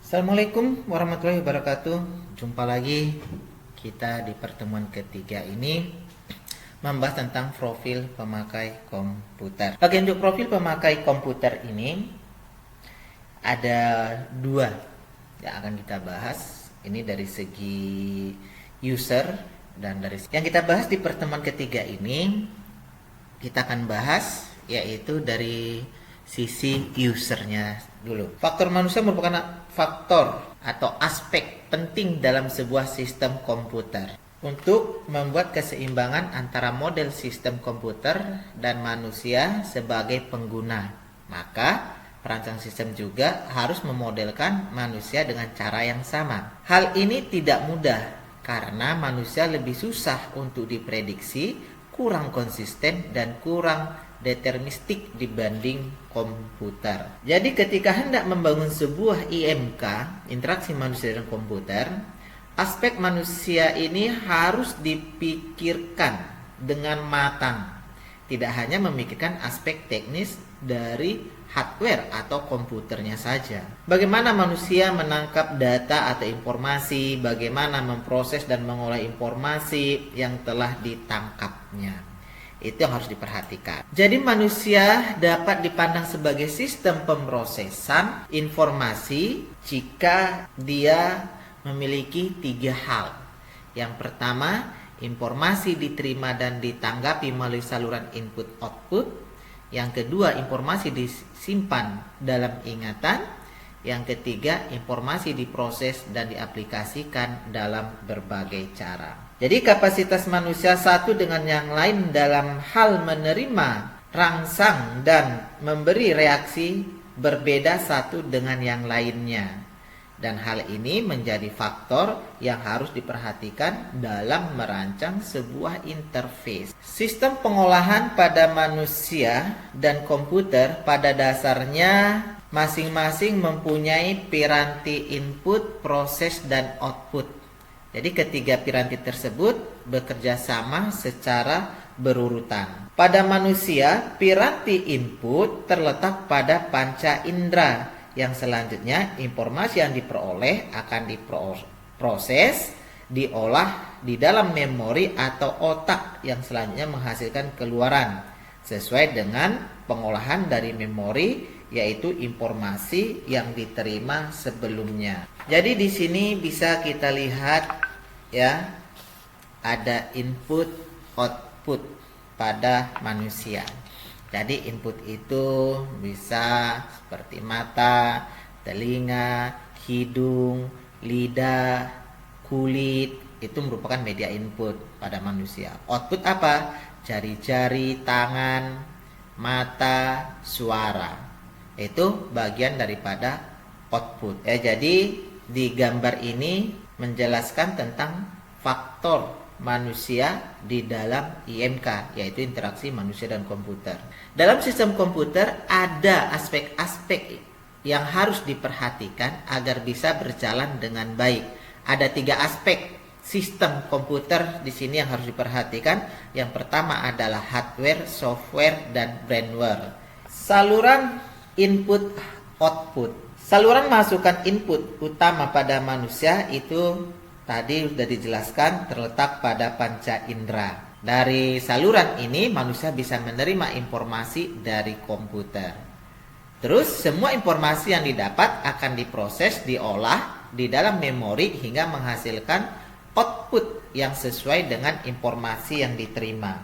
Assalamualaikum warahmatullahi wabarakatuh. Jumpa lagi kita di pertemuan ketiga ini membahas tentang profil pemakai komputer. Oke, untuk profil pemakai komputer ini ada dua yang akan kita bahas. Ini dari segi user dan dari yang kita bahas di pertemuan ketiga ini kita akan bahas yaitu dari sisi usernya dulu. Faktor manusia merupakan faktor atau aspek penting dalam sebuah sistem komputer untuk membuat keseimbangan antara model sistem komputer dan manusia sebagai pengguna. Maka perancang sistem juga harus memodelkan manusia dengan cara yang sama. Hal ini tidak mudah karena manusia lebih susah untuk diprediksi, kurang konsisten dan kurang deterministik dibanding komputer. Jadi ketika hendak membangun sebuah IMK, interaksi manusia dan komputer, aspek manusia ini harus dipikirkan dengan matang. Tidak hanya memikirkan aspek teknis dari hardware atau komputernya saja. Bagaimana manusia menangkap data atau informasi, bagaimana memproses dan mengolah informasi yang telah ditangkapnya. Itu yang harus diperhatikan. Jadi manusia dapat dipandang sebagai sistem pemrosesan informasi jika dia memiliki tiga hal. Yang pertama, informasi diterima dan ditanggapi melalui saluran input-output. Yang kedua, informasi disimpan dalam ingatan. Yang ketiga, informasi diproses dan diaplikasikan dalam berbagai cara. Jadi kapasitas manusia satu dengan yang lain dalam hal menerima, rangsang, dan memberi reaksi berbeda satu dengan yang lainnya. Dan hal ini menjadi faktor yang harus diperhatikan dalam merancang sebuah interface. Sistem pengolahan pada manusia dan komputer pada dasarnya masing-masing mempunyai piranti input, proses, dan output. Jadi ketiga piranti tersebut bekerja sama secara berurutan. Pada manusia, piranti input terletak pada panca indera, yang selanjutnya informasi yang diperoleh akan diproses, diolah di dalam memori atau otak yang selanjutnya menghasilkan keluaran sesuai dengan pengolahan dari memori, yaitu informasi yang diterima sebelumnya. Jadi di sini bisa kita lihat ya, ada input output pada manusia. Jadi input itu bisa seperti mata, telinga, hidung, lidah, kulit, itu merupakan media input pada manusia. Output apa? Jari-jari, tangan, mata, suara. Itu bagian daripada output. Jadi di gambar ini menjelaskan tentang faktor manusia di dalam IMK, yaitu interaksi manusia dan komputer. Dalam sistem komputer ada aspek-aspek yang harus diperhatikan agar bisa berjalan dengan baik. Ada tiga aspek sistem komputer di sini yang harus diperhatikan. Yang pertama adalah hardware, software, dan brainware. Saluran input output. Saluran masukan input utama pada manusia itu tadi sudah dijelaskan terletak pada panca indera. Dari saluran ini manusia bisa menerima informasi dari komputer. Terus semua informasi yang didapat akan diproses, diolah di dalam memori hingga menghasilkan output yang sesuai dengan informasi yang diterima.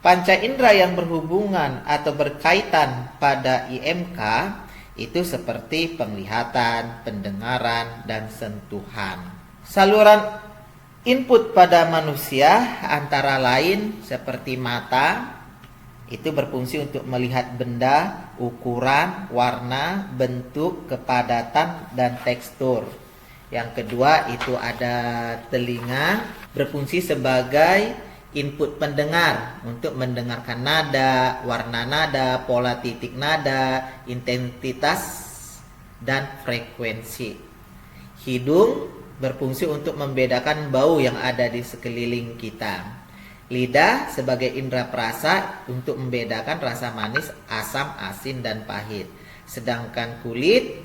Panca indera yang berhubungan atau berkaitan pada IMK itu seperti penglihatan, pendengaran, dan sentuhan. Saluran input pada manusia antara lain seperti mata, itu berfungsi untuk melihat benda, ukuran, warna, bentuk, kepadatan, dan tekstur. Yang kedua itu ada telinga, berfungsi sebagai input pendengar untuk mendengarkan nada, warna nada, pola titik nada, intensitas, dan frekuensi. Hidung berfungsi untuk membedakan bau yang ada di sekeliling kita. Lidah sebagai indera perasa untuk membedakan rasa manis, asam, asin, dan pahit. Sedangkan kulit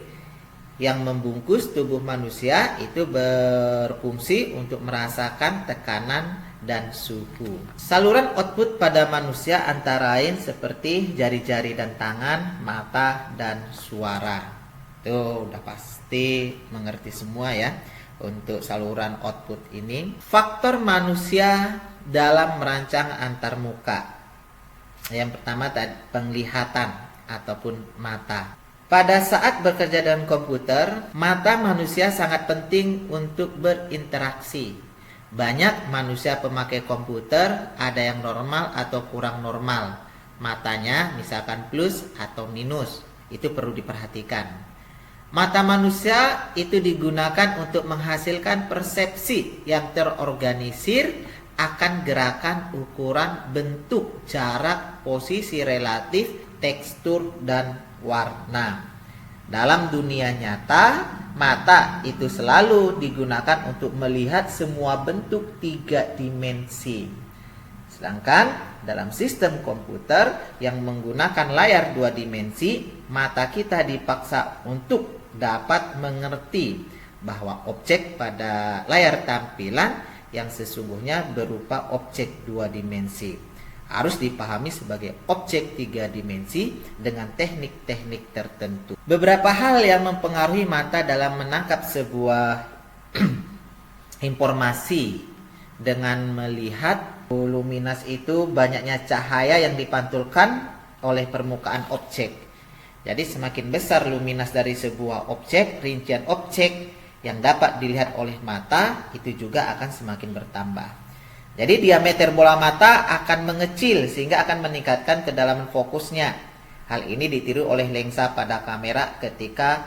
yang membungkus tubuh manusia itu berfungsi untuk merasakan tekanan dan suhu. Saluran output pada manusia antara lain seperti jari-jari dan tangan, mata, dan suara. Tuh udah pasti mengerti semua ya untuk saluran output ini. Faktor manusia dalam merancang antarmuka. Yang pertama tadi penglihatan ataupun mata. Pada saat bekerja dengan komputer, mata manusia sangat penting untuk berinteraksi. Banyak manusia pemakai komputer ada yang normal atau kurang normal. Matanya misalkan plus atau minus. Itu perlu diperhatikan. Mata manusia itu digunakan untuk menghasilkan persepsi yang terorganisir akan gerakan, ukuran, bentuk, jarak, posisi relatif, tekstur, dan warna. Dalam dunia nyata, mata itu selalu digunakan untuk melihat semua bentuk 3 dimensi. Sedangkan dalam sistem komputer yang menggunakan layar 2 dimensi, mata kita dipaksa untuk dapat mengerti bahwa objek pada layar tampilan yang sesungguhnya berupa objek 2 dimensi harus dipahami sebagai objek 3 dimensi dengan teknik-teknik tertentu. Beberapa hal yang mempengaruhi mata dalam menangkap sebuah informasi dengan melihat luminas itu banyaknya cahaya yang dipantulkan oleh permukaan objek. Jadi semakin besar luminas dari sebuah objek, rincian objek yang dapat dilihat oleh mata itu juga akan semakin bertambah. Jadi diameter bola mata akan mengecil sehingga akan meningkatkan kedalaman fokusnya. Hal ini ditiru oleh lensa pada kamera ketika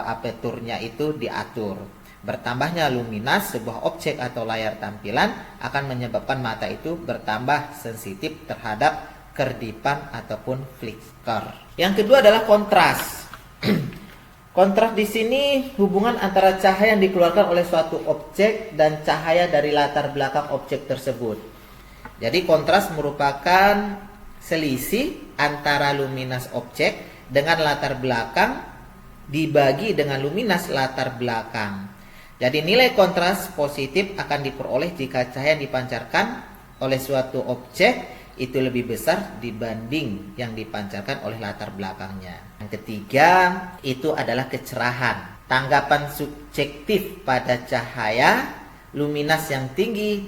aperturnya itu diatur. Bertambahnya luminas sebuah objek atau layar tampilan akan menyebabkan mata itu bertambah sensitif terhadap kerdipan ataupun flicker. Yang kedua adalah kontras. Kontras di sini hubungan antara cahaya yang dikeluarkan oleh suatu objek dan cahaya dari latar belakang objek tersebut. Jadi kontras merupakan selisih antara luminas objek dengan latar belakang dibagi dengan luminas latar belakang. Jadi nilai kontras positif akan diperoleh jika cahaya yang dipancarkan oleh suatu objek itu lebih besar dibanding yang dipancarkan oleh latar belakangnya. Yang ketiga itu adalah kecerahan. Tanggapan subjektif pada cahaya luminas yang tinggi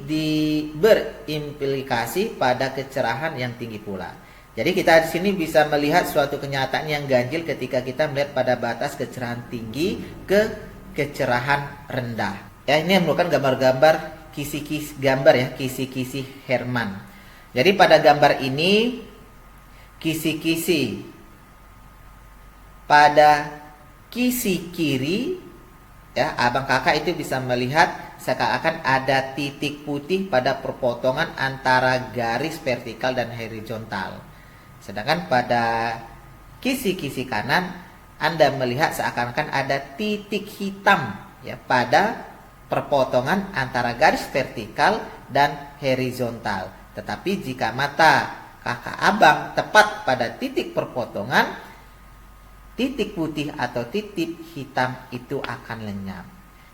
berimplikasi pada kecerahan yang tinggi pula. Jadi kita di sini bisa melihat suatu kenyataan yang ganjil ketika kita melihat pada batas kecerahan tinggi ke kecerahan rendah. Ya, ini merupakan gambar-gambar kisi-kisi kisi-kisi Hermann. Jadi pada gambar ini kisi-kisi pada kisi kiri ya, abang kakak itu bisa melihat seakan-akan ada titik putih pada perpotongan antara garis vertikal dan horizontal. Sedangkan pada kisi-kisi kanan Anda melihat seakan-akan ada titik hitam ya pada perpotongan antara garis vertikal dan horizontal. Tetapi jika mata kakak abang tepat pada titik perpotongan, titik putih atau titik hitam itu akan lenyap.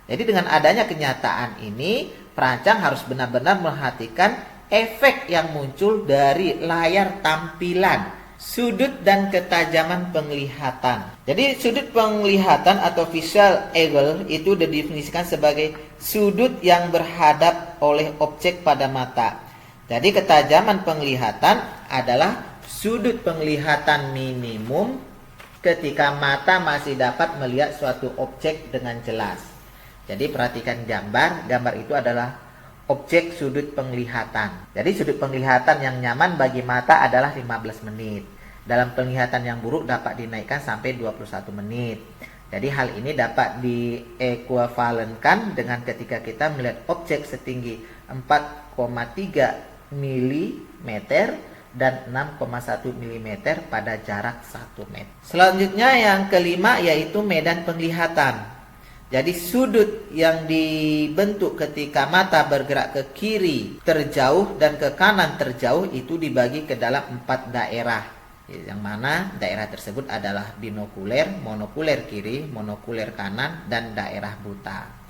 Jadi dengan adanya kenyataan ini, perancang harus benar-benar memperhatikan efek yang muncul dari layar tampilan, sudut dan ketajaman penglihatan. Jadi sudut penglihatan atau visual angle itu didefinisikan sebagai sudut yang berhadap oleh objek pada mata. Jadi ketajaman penglihatan adalah sudut penglihatan minimum ketika mata masih dapat melihat suatu objek dengan jelas. Jadi perhatikan gambar itu adalah objek sudut penglihatan. Jadi sudut penglihatan yang nyaman bagi mata adalah 15 menit. Dalam penglihatan yang buruk dapat dinaikkan sampai 21 menit. Jadi hal ini dapat diekuivalenkan dengan ketika kita melihat objek setinggi 4,3 mm dan 6,1 mm pada jarak 1 meter. Selanjutnya yang kelima yaitu medan penglihatan. Jadi sudut yang dibentuk ketika mata bergerak ke kiri terjauh dan ke kanan terjauh itu dibagi ke dalam 4 daerah. Yang mana daerah tersebut adalah binokuler, monokuler kiri, monokuler kanan, dan daerah buta.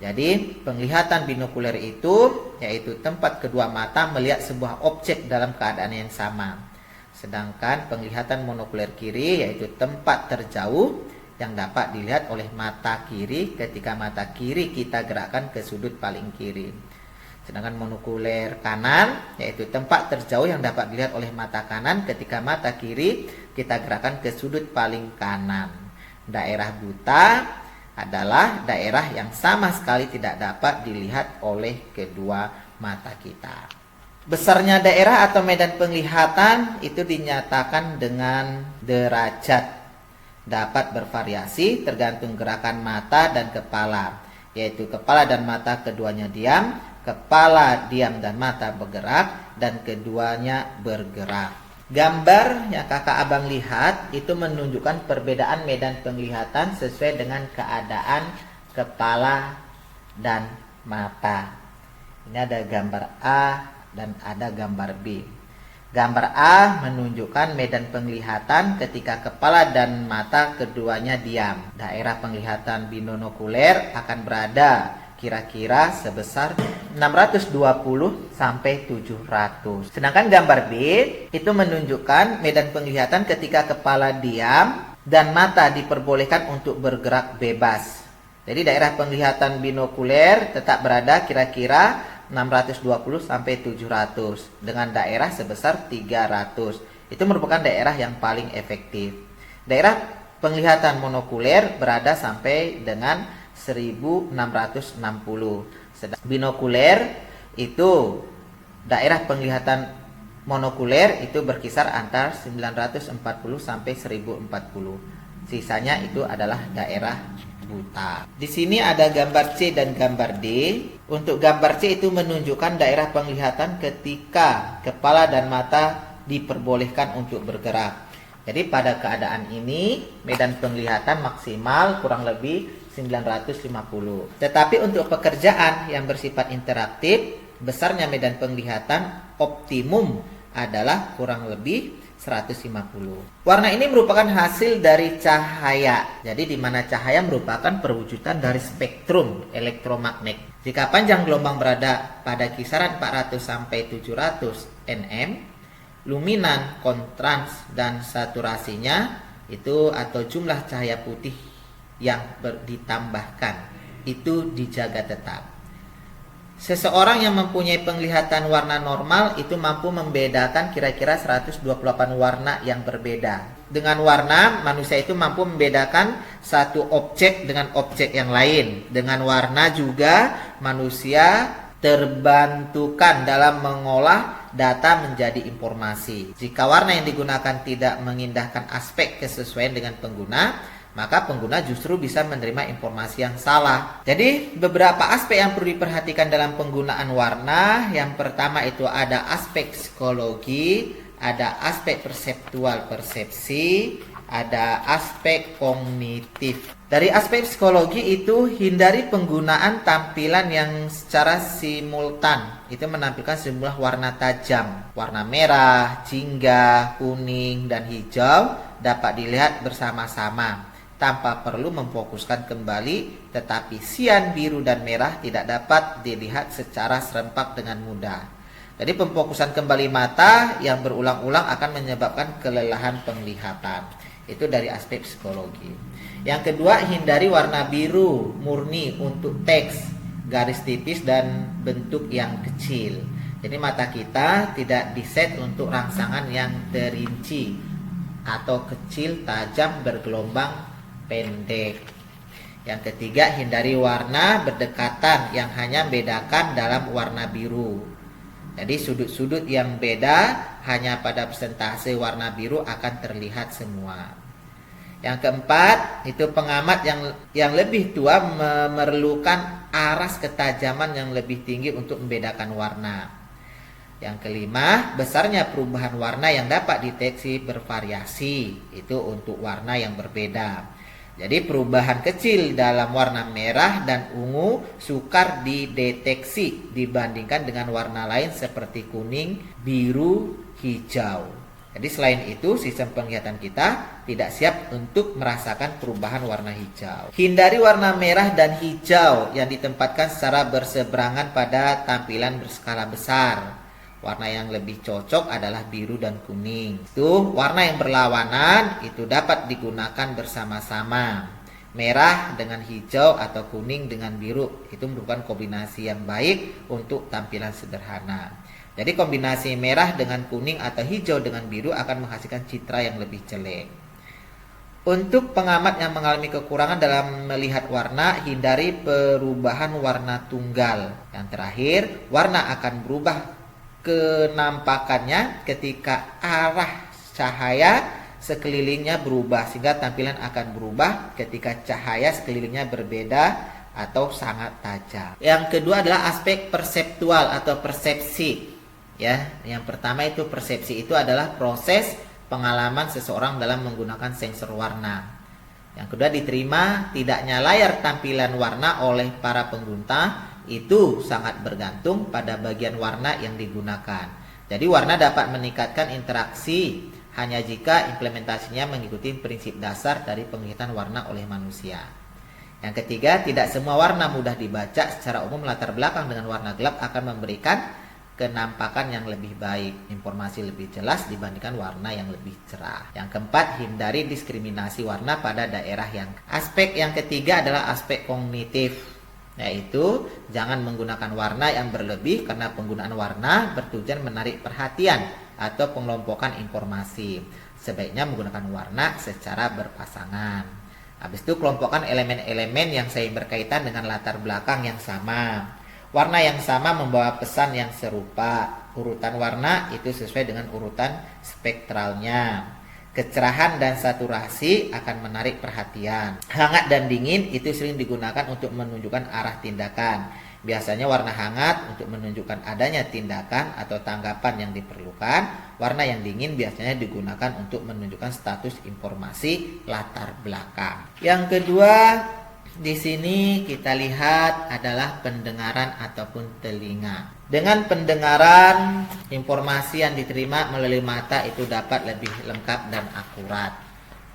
Jadi penglihatan binokuler itu yaitu tempat kedua mata melihat sebuah objek dalam keadaan yang sama. Sedangkan penglihatan monokuler kiri yaitu tempat terjauh yang dapat dilihat oleh mata kiri ketika mata kiri kita gerakkan ke sudut paling kiri. Sedangkan monokuler kanan yaitu tempat terjauh yang dapat dilihat oleh mata kanan ketika mata kiri kita gerakkan ke sudut paling kanan. Daerah buta adalah daerah yang sama sekali tidak dapat dilihat oleh kedua mata kita. Besarnya daerah atau medan penglihatan itu dinyatakan dengan derajat. Dapat bervariasi tergantung gerakan mata dan kepala, yaitu kepala dan mata keduanya diam, kepala diam dan mata bergerak, dan keduanya bergerak. Gambar yang kakak abang lihat itu menunjukkan perbedaan medan penglihatan sesuai dengan keadaan kepala dan mata. Ini ada gambar A dan ada gambar B. Gambar A menunjukkan medan penglihatan ketika kepala dan mata keduanya diam. Daerah penglihatan binokuler akan berada kira-kira sebesar 620 sampai 700. Sedangkan gambar B itu menunjukkan medan penglihatan ketika kepala diam dan mata diperbolehkan untuk bergerak bebas. Jadi daerah penglihatan binokuler tetap berada kira-kira 620 sampai 700 dengan daerah sebesar 300. Itu merupakan daerah yang paling efektif. Daerah penglihatan monokuler berada sampai dengan 1660. Sedangkan binokuler itu daerah penglihatan monokuler itu berkisar antara 940 sampai 1040. Sisanya itu adalah daerah buta. Di sini ada gambar C dan gambar D. Untuk gambar C itu menunjukkan daerah penglihatan ketika kepala dan mata diperbolehkan untuk bergerak. Jadi pada keadaan ini medan penglihatan maksimal kurang lebih 950. Tetapi untuk pekerjaan yang bersifat interaktif, besarnya medan penglihatan optimum adalah kurang lebih 150. Warna ini merupakan hasil dari cahaya. Jadi di mana cahaya merupakan perwujudan dari spektrum elektromagnet. Jika panjang gelombang berada pada kisaran 400 sampai 700 nm, luminan, kontras dan saturasinya itu atau jumlah cahaya putih yang ditambahkan itu dijaga tetap. Seseorang yang mempunyai penglihatan warna normal itu mampu membedakan kira-kira 128 warna yang berbeda. Dengan warna, manusia itu mampu membedakan satu objek dengan objek yang lain. Dengan warna juga manusia terbantukan dalam mengolah data menjadi informasi. Jika warna yang digunakan tidak mengindahkan aspek kesesuaian dengan pengguna, maka pengguna justru bisa menerima informasi yang salah. Jadi beberapa aspek yang perlu diperhatikan dalam penggunaan warna. Yang pertama itu ada aspek psikologi, ada aspek perseptual persepsi, ada aspek kognitif. Dari aspek psikologi itu hindari penggunaan tampilan yang secara simultan. Itu menampilkan sejumlah warna tajam. Warna merah, jingga, kuning, dan hijau dapat dilihat bersama-sama tanpa perlu memfokuskan kembali, tetapi sian, biru, dan merah tidak dapat dilihat secara serempak dengan mudah. Jadi pemfokusan kembali mata yang berulang-ulang akan menyebabkan kelelahan penglihatan. Itu dari aspek psikologi. Yang kedua, hindari warna biru murni untuk teks, garis tipis, dan bentuk yang kecil. Jadi mata kita tidak diset untuk rangsangan yang terinci atau kecil, tajam, bergelombang, pendek. Yang ketiga, hindari warna berdekatan yang hanya membedakan dalam warna biru. Jadi sudut-sudut yang beda hanya pada persentase warna biru akan terlihat semua. Yang keempat, itu pengamat yang lebih tua memerlukan aras ketajaman yang lebih tinggi untuk membedakan warna. Yang kelima, besarnya perubahan warna yang dapat dideteksi bervariasi. Itu untuk warna yang berbeda. Jadi perubahan kecil dalam warna merah dan ungu sukar dideteksi dibandingkan dengan warna lain seperti kuning, biru, hijau. Jadi selain itu sistem penglihatan kita tidak siap untuk merasakan perubahan warna hijau. Hindari warna merah dan hijau yang ditempatkan secara berseberangan pada tampilan berskala besar. Warna yang lebih cocok adalah biru dan kuning. Itu warna yang berlawanan itu dapat digunakan bersama-sama. Merah dengan hijau atau kuning dengan biru itu merupakan kombinasi yang baik untuk tampilan sederhana. Jadi kombinasi merah dengan kuning atau hijau dengan biru akan menghasilkan citra yang lebih jelek. Untuk pengamat yang mengalami kekurangan dalam melihat warna, hindari perubahan warna tunggal. Yang terakhir, warna akan berubah kenampakannya ketika arah cahaya sekelilingnya berubah, sehingga tampilan akan berubah ketika cahaya sekelilingnya berbeda atau sangat tajam. Yang kedua adalah aspek perseptual atau persepsi. Ya, yang pertama itu persepsi itu adalah proses pengalaman seseorang dalam menggunakan sensor warna. Yang kedua, diterima tidaknya layar tampilan warna oleh para pengguna itu sangat bergantung pada bagian warna yang digunakan. Jadi warna dapat meningkatkan interaksi hanya jika implementasinya mengikuti prinsip dasar dari penglihatan warna oleh manusia. Yang ketiga, tidak semua warna mudah dibaca. Secara umum latar belakang dengan warna gelap akan memberikan kenampakan yang lebih baik, informasi lebih jelas dibandingkan warna yang lebih cerah. Yang keempat, hindari diskriminasi warna pada daerah yang. Aspek yang ketiga adalah aspek kognitif, yaitu jangan menggunakan warna yang berlebih karena penggunaan warna bertujuan menarik perhatian atau pengelompokan informasi. Sebaiknya menggunakan warna secara berpasangan. Habis itu kelompokkan elemen-elemen yang sering berkaitan dengan latar belakang yang sama. Warna yang sama membawa pesan yang serupa. Urutan warna itu sesuai dengan urutan spektralnya. Kecerahan dan saturasi akan menarik perhatian. Hangat dan dingin itu sering digunakan untuk menunjukkan arah tindakan. Biasanya warna hangat untuk menunjukkan adanya tindakan atau tanggapan yang diperlukan. Warna yang dingin biasanya digunakan untuk menunjukkan status informasi latar belakang. Yang kedua, di sini kita lihat adalah pendengaran ataupun telinga. Dengan pendengaran, informasi yang diterima melalui mata itu dapat lebih lengkap dan akurat.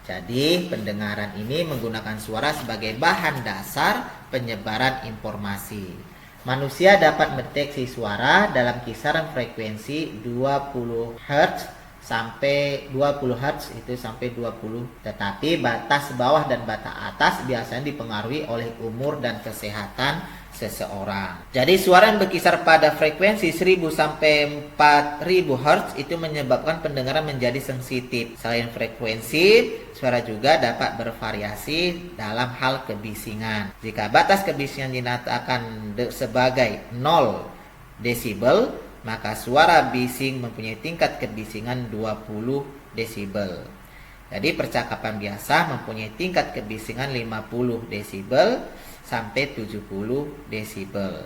Jadi, pendengaran ini menggunakan suara sebagai bahan dasar penyebaran informasi. Manusia dapat mendeteksi suara dalam kisaran frekuensi 20 Hz sampai 20 Hz itu sampai 20. Tetapi batas bawah dan batas atas biasanya dipengaruhi oleh umur dan kesehatan seseorang. Jadi suara yang berkisar pada frekuensi 1000 sampai 4000 Hz itu menyebabkan pendengaran menjadi sensitif. Selain frekuensi, suara juga dapat bervariasi dalam hal kebisingan. Jika batas kebisingan dinyatakan sebagai 0 desibel, maka suara bising mempunyai tingkat kebisingan 20 desibel. Jadi percakapan biasa mempunyai tingkat kebisingan 50 desibel sampai 70 desibel.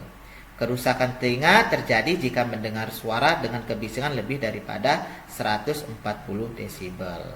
Kerusakan telinga terjadi jika mendengar suara dengan kebisingan lebih daripada 140 desibel.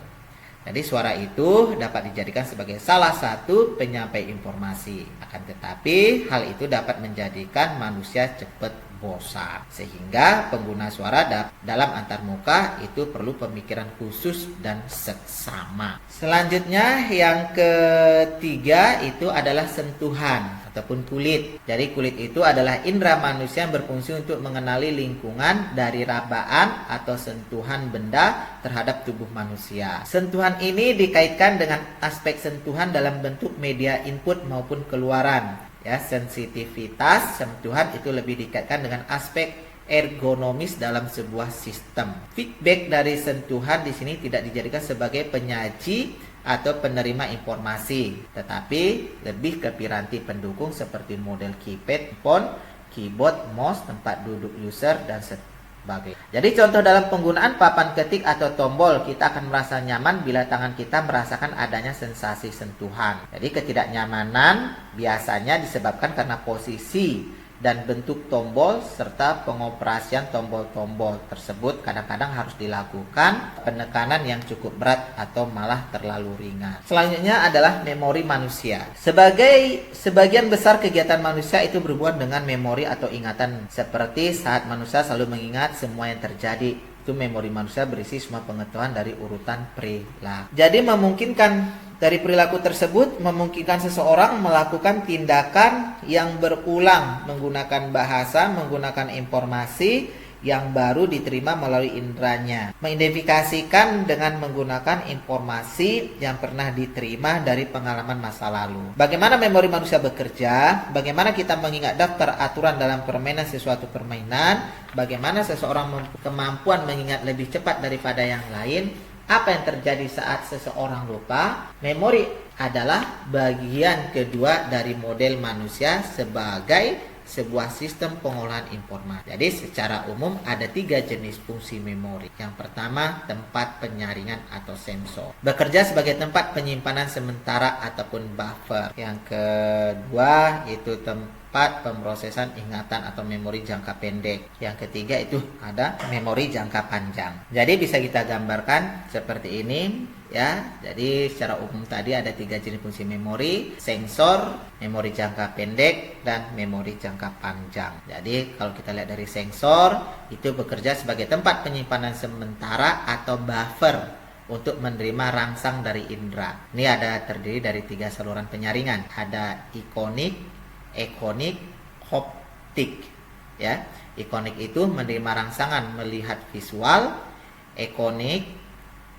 Jadi suara itu dapat dijadikan sebagai salah satu penyampai informasi. Akan tetapi hal itu dapat menjadikan manusia cepat bosan, sehingga pengguna suara dalam antarmuka itu perlu pemikiran khusus dan seksama. Selanjutnya yang ketiga itu adalah sentuhan ataupun kulit. Jadi kulit itu adalah indera manusia yang berfungsi untuk mengenali lingkungan dari rabaan atau sentuhan benda terhadap tubuh manusia. Sentuhan ini dikaitkan dengan aspek sentuhan dalam bentuk media input maupun keluaran. Ya, sensitivitas sentuhan itu lebih dikaitkan dengan aspek ergonomis dalam sebuah sistem. Feedback dari sentuhan di sini tidak dijadikan sebagai penyaji atau penerima informasi, tetapi lebih ke piranti pendukung seperti model keypad, phone, keyboard, mouse, tempat duduk user dan sebagainya. Jadi contoh dalam penggunaan papan ketik atau tombol, kita akan merasa nyaman bila tangan kita merasakan adanya sensasi sentuhan. Jadi ketidaknyamanan biasanya disebabkan karena posisi dan bentuk tombol serta pengoperasian tombol-tombol tersebut kadang-kadang harus dilakukan penekanan yang cukup berat atau malah terlalu ringan. Selanjutnya adalah memori manusia. Sebagian besar kegiatan manusia itu berhubungan dengan memori atau ingatan, seperti saat manusia selalu mengingat semua yang terjadi. Itu memori manusia berisi semua pengetahuan dari urutan perilaku. Jadi dari perilaku tersebut memungkinkan seseorang melakukan tindakan yang berulang menggunakan bahasa, menggunakan informasi yang baru diterima melalui inderanya. Mengidentifikasikan dengan menggunakan informasi yang pernah diterima dari pengalaman masa lalu. Bagaimana memori manusia bekerja? Bagaimana kita mengingat daftar aturan dalam permainan sesuatu permainan? Bagaimana seseorang kemampuan mengingat lebih cepat daripada yang lain? Apa yang terjadi saat seseorang lupa? Memori adalah bagian kedua dari model manusia sebagai sebuah sistem pengolahan informasi. Jadi secara umum ada 3 jenis fungsi memori. Yang pertama, tempat penyaringan atau sensor. Bekerja sebagai tempat penyimpanan sementara ataupun buffer. Yang kedua, yaitu tempat pemrosesan ingatan atau memori jangka pendek. Yang ketiga itu ada memori jangka panjang. Jadi bisa kita gambarkan seperti ini ya. Jadi secara umum tadi ada 3 jenis fungsi memori: sensor, memori jangka pendek, dan memori jangka panjang. Jadi kalau kita lihat dari sensor, itu bekerja sebagai tempat penyimpanan sementara atau buffer untuk menerima rangsang dari indera. Ini terdiri dari 3 saluran penyaringan. Ada ikonik, ekonik, optik. Ya, ikonik itu menerima rangsangan melihat visual, ekonik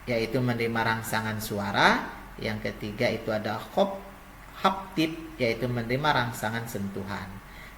yaitu menerima rangsangan suara, yang ketiga itu ada haptik yaitu menerima rangsangan sentuhan.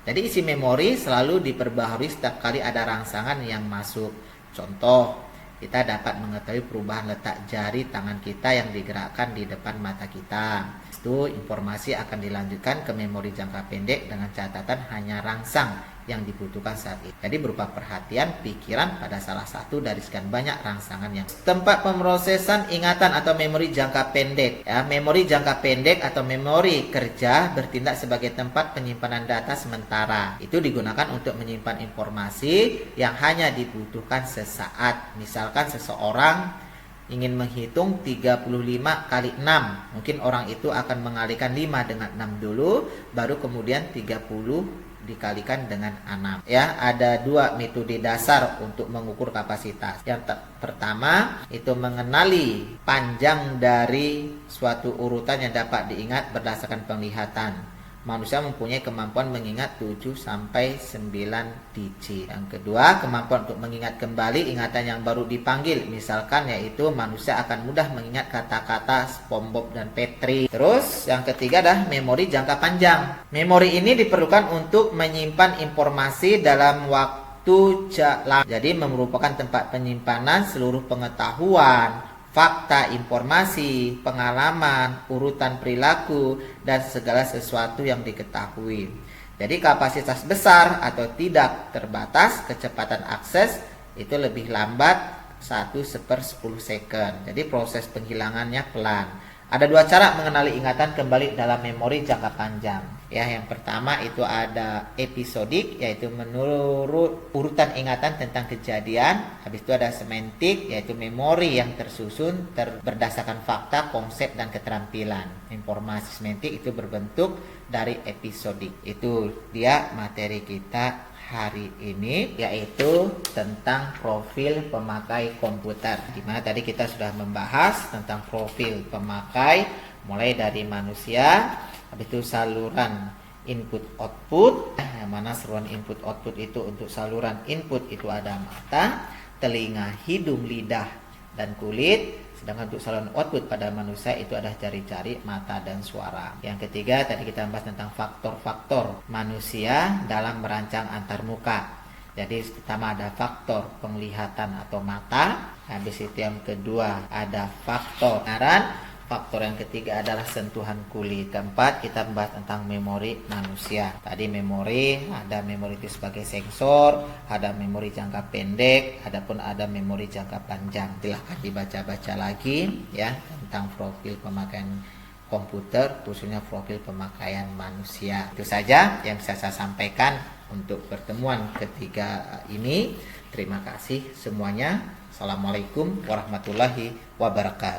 Jadi isi memori selalu diperbaharui setiap kali ada rangsangan yang masuk. Contoh, kita dapat mengetahui perubahan letak jari tangan kita yang digerakkan di depan mata kita. Itu informasi akan dilanjutkan ke memori jangka pendek dengan catatan hanya rangsang yang dibutuhkan saat itu. Jadi berupa perhatian, pikiran pada salah satu dari sekian banyak rangsangan yang. Tempat pemrosesan ingatan atau memori jangka pendek. Ya, memori jangka pendek atau memori kerja bertindak sebagai tempat penyimpanan data sementara. Itu digunakan untuk menyimpan informasi yang hanya dibutuhkan sesaat. Misalkan seseorang ingin menghitung 35 kali 6. Mungkin orang itu akan mengalihkan 5 dengan 6 dulu, baru kemudian 30 dikalikan dengan 6. Ya, ada 2 metode dasar untuk mengukur kapasitas. Yang pertama itu mengenali panjang dari suatu urutan yang dapat diingat berdasarkan penglihatan. Manusia mempunyai kemampuan mengingat 7 sampai 9 digit. Yang kedua, kemampuan untuk mengingat kembali ingatan yang baru dipanggil. Misalkan yaitu manusia akan mudah mengingat kata-kata SpongeBob dan Petri. Terus yang ketiga adalah memori jangka panjang. Memori ini diperlukan untuk menyimpan informasi dalam waktu lama. Jadi merupakan tempat penyimpanan seluruh pengetahuan, fakta, informasi, pengalaman, urutan perilaku, dan segala sesuatu yang diketahui. Jadi kapasitas besar atau tidak terbatas, kecepatan akses itu lebih lambat 1/10 second. Jadi proses penghilangannya pelan. Ada 2 cara mengenali ingatan kembali dalam memori jangka panjang. Ya, yang pertama itu ada episodik, yaitu menurut urutan ingatan tentang kejadian. Habis itu ada semantik, yaitu memori yang tersusun berdasarkan fakta, konsep, dan keterampilan. Informasi semantik itu berbentuk dari episodik. Itu dia materi kita hari ini, yaitu tentang profil pemakai komputer. Dimana tadi kita sudah membahas tentang profil pemakai, mulai dari manusia, habis itu saluran input output. Yang mana saluran input output itu untuk saluran input itu ada mata, telinga, hidung, lidah, dan kulit. Sedangkan untuk saluran output pada manusia itu ada jari-jari, mata, dan suara. Yang ketiga tadi kita bahas tentang faktor-faktor manusia dalam merancang antarmuka. Jadi pertama ada faktor penglihatan atau mata. Habis itu yang kedua ada faktor pendengaran. Faktor yang ketiga adalah sentuhan kulit. Keempat, kita membahas tentang memori manusia. Tadi memori, ada memori itu sebagai sensor, ada memori jangka pendek, adapun ada memori jangka panjang. Silahkan dibaca-baca lagi ya tentang profil pemakaian komputer, khususnya profil pemakaian manusia. Itu saja yang bisa saya sampaikan untuk pertemuan ketiga ini. Terima kasih semuanya. Assalamualaikum warahmatullahi wabarakatuh.